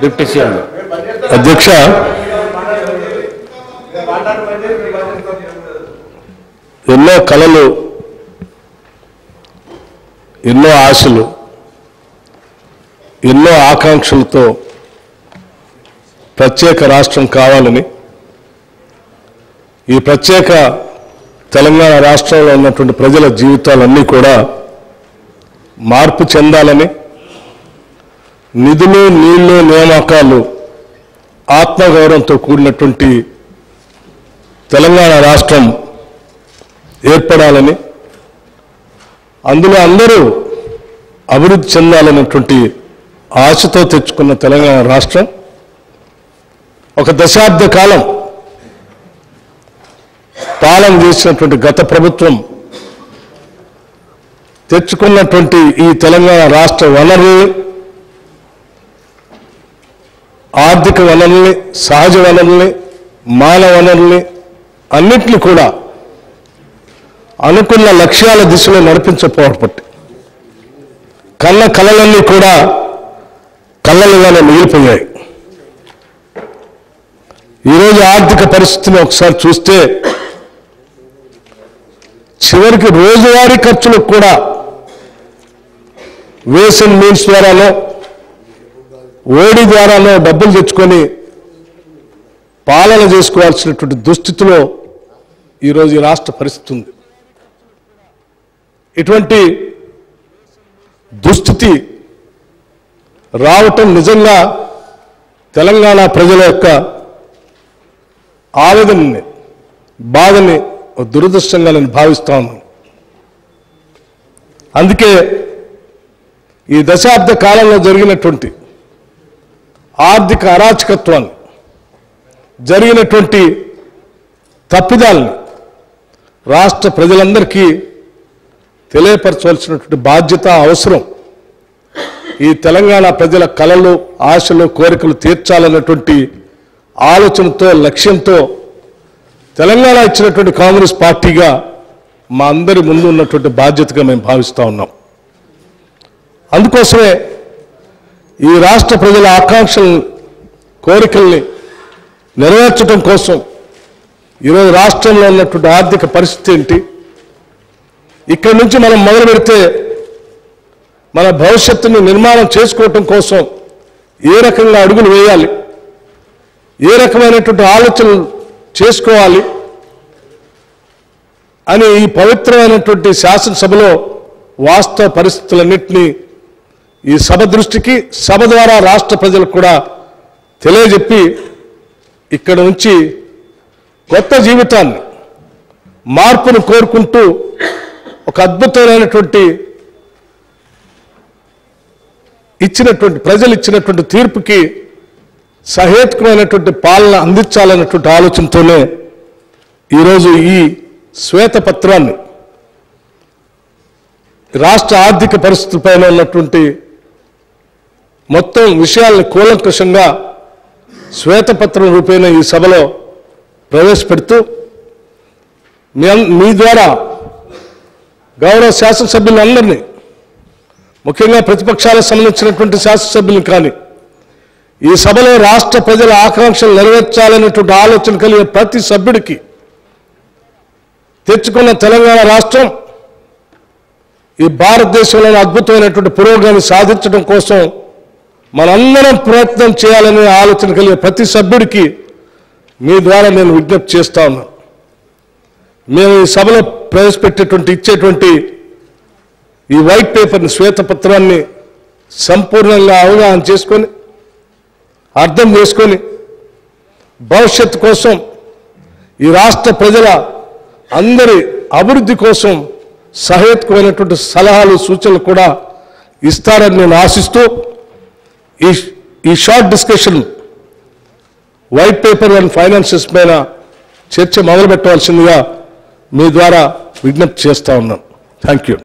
Deputy CM अध्यक्ष ఎన్నో కలలు ఎన్నో ఆశలు ఎన్నో ఆకాంక్షలతో ప్రత్యేక రాష్ట్రం కావాలని ఈ ప్రత్యేక తెలంగాణ రాష్ట్రంలో ఉన్నటువంటి ప్రజల జీవితాలన్నీ కూడా మార్పు చెందాలని నిధులు నీళ్లు నియామకాలు ఆత్మగౌరవంతో కూడినటువంటి తెలంగాణ రాష్ట్రం ఏర్పడాలని అందులో అందరూ అభివృద్ధి చెందాలనేటువంటి ఆశతో తెచ్చుకున్న తెలంగాణ రాష్ట్రం ఒక దశాబ్ద కాలం పాలన చేసినటువంటి గత ప్రభుత్వం తెచ్చుకున్నటువంటి ఈ తెలంగాణ రాష్ట్ర వనరుల్ని ఆర్థిక వనరుల్ని సహజ వనరుల్ని మానవ వనరుల్ని అన్నింటినీ కూడా అనుకున్న లక్ష్యాల దిశలో నడిపించకపోవడం కన్న కళలన్నీ కూడా కళ్ళలుగానే మిగిలిపోయాయి. ఈరోజు ఆర్థిక పరిస్థితిని ఒకసారి చూస్తే చివరికి రోజువారీ ఖర్చులకు కూడా వేస్ అండ్ మీన్స్ ద్వారానో ఓడి ద్వారానో డబ్బులు తెచ్చుకొని పాలన చేసుకోవాల్సినటువంటి దుస్థితిలో ఈరోజు ఈ రాష్ట్ర పరిస్థితి ఉంది. ఇటువంటి దుస్థితి రావటం నిజంగా తెలంగాణ ప్రజల యొక్క ఆవేదనని బాధని దురదృష్టంగా నేను భావిస్తా ఉన్నాను. అందుకే ఈ దశాబ్ద కాలంలో జరిగినటువంటి ఆర్థిక అరాచకత్వాన్ని జరిగినటువంటి తప్పిదాలని రాష్ట్ర ప్రజలందరికీ తెలియపరచవలసినటువంటి బాధ్యత అవసరం. ఈ తెలంగాణ ప్రజల కలలు ఆశలు కోరికలు తీర్చాలన్నటువంటి ఆలోచనతో లక్ష్యంతో తెలంగాణ ఇచ్చినటువంటి కాంగ్రెస్ పార్టీగా మా అందరి ముందు ఉన్నటువంటి బాధ్యతగా మేము భావిస్తూ ఉన్నాం. అందుకోసమే ఈ రాష్ట్ర ప్రజల ఆకాంక్షలను కోరికల్ని నెరవేర్చడం కోసం ఈరోజు రాష్ట్రంలో ఉన్నటువంటి ఆర్థిక పరిస్థితి ఏంటి, ఇక్కడి నుంచి మనం మొదలు పెడితే మన భవిష్యత్తుని నిర్మాణం చేసుకోవటం కోసం ఏ రకంగా అడుగులు వేయాలి, ఏ రకమైనటువంటి ఆలోచనలు చేసుకోవాలి అని ఈ పవిత్రమైనటువంటి శాసనసభలో వాస్తవ పరిస్థితులన్నింటినీ ఈ సభ దృష్టికి సభ ద్వారా రాష్ట్ర ప్రజలకు కూడా తెలియజెప్పి ఇక్కడ నుంచి కొత్త జీవితాన్ని మార్పును కోరుకుంటూ ఒక అద్భుతమైనటువంటి ప్రజలు ఇచ్చినటువంటి తీర్పుకి సహేతుకమైనటువంటి పాలన అందించాలన్నటువంటి ఆలోచనతోనే ఈరోజు ఈ శ్వేతపత్రాన్ని రాష్ట్ర ఆర్థిక పరిస్థితులపైన ఉన్నటువంటి మొత్తం విషయాలను కూలంకషంగా శ్వేతపత్రం రూపేణ ఈ సభలో ప్రవేశపెడుతూ మీ ద్వారా గౌరవ శాసనసభ్యులందరినీ ముఖ్యంగా ప్రతిపక్షాలకు సంబంధించినటువంటి శాసనసభ్యులను కానీ ఈ సభలో రాష్ట్ర ప్రజల ఆకాంక్షలు నెరవేర్చాలనేటువంటి ఆలోచన కలిగే ప్రతి సభ్యుడికి తెచ్చుకున్న తెలంగాణ రాష్ట్రం ఈ భారతదేశంలోని అద్భుతమైనటువంటి పురోగతిని సాధించడం కోసం మనందరం ప్రయత్నం చేయాలనే ఆలోచన కలిగే ప్రతి సభ్యుడికి మీ ద్వారా నేను విజ్ఞప్తి చేస్తా ఉన్నాను. మేము ఈ సభలో ప్రవేశపెట్టేటువంటి ఇచ్చేటువంటి ఈ వైట్ పేపర్ని శ్వేతపత్రాన్ని సంపూర్ణంగా అవగాహన చేసుకొని అర్థం చేసుకొని భవిష్యత్తు కోసం ఈ రాష్ట్ర ప్రజల అందరి అభివృద్ధి కోసం సహేతుకమైనటువంటి సలహాలు సూచనలు కూడా ఇస్తారని నేను ఆశిస్తూ ఈ short discussion white paper and finances పైన చర్చ మొదలుపెట్టవలసిందిగా మీ ద్వారా విజ్ఞప్తి చేస్తా ఉన్నాను. Thank you.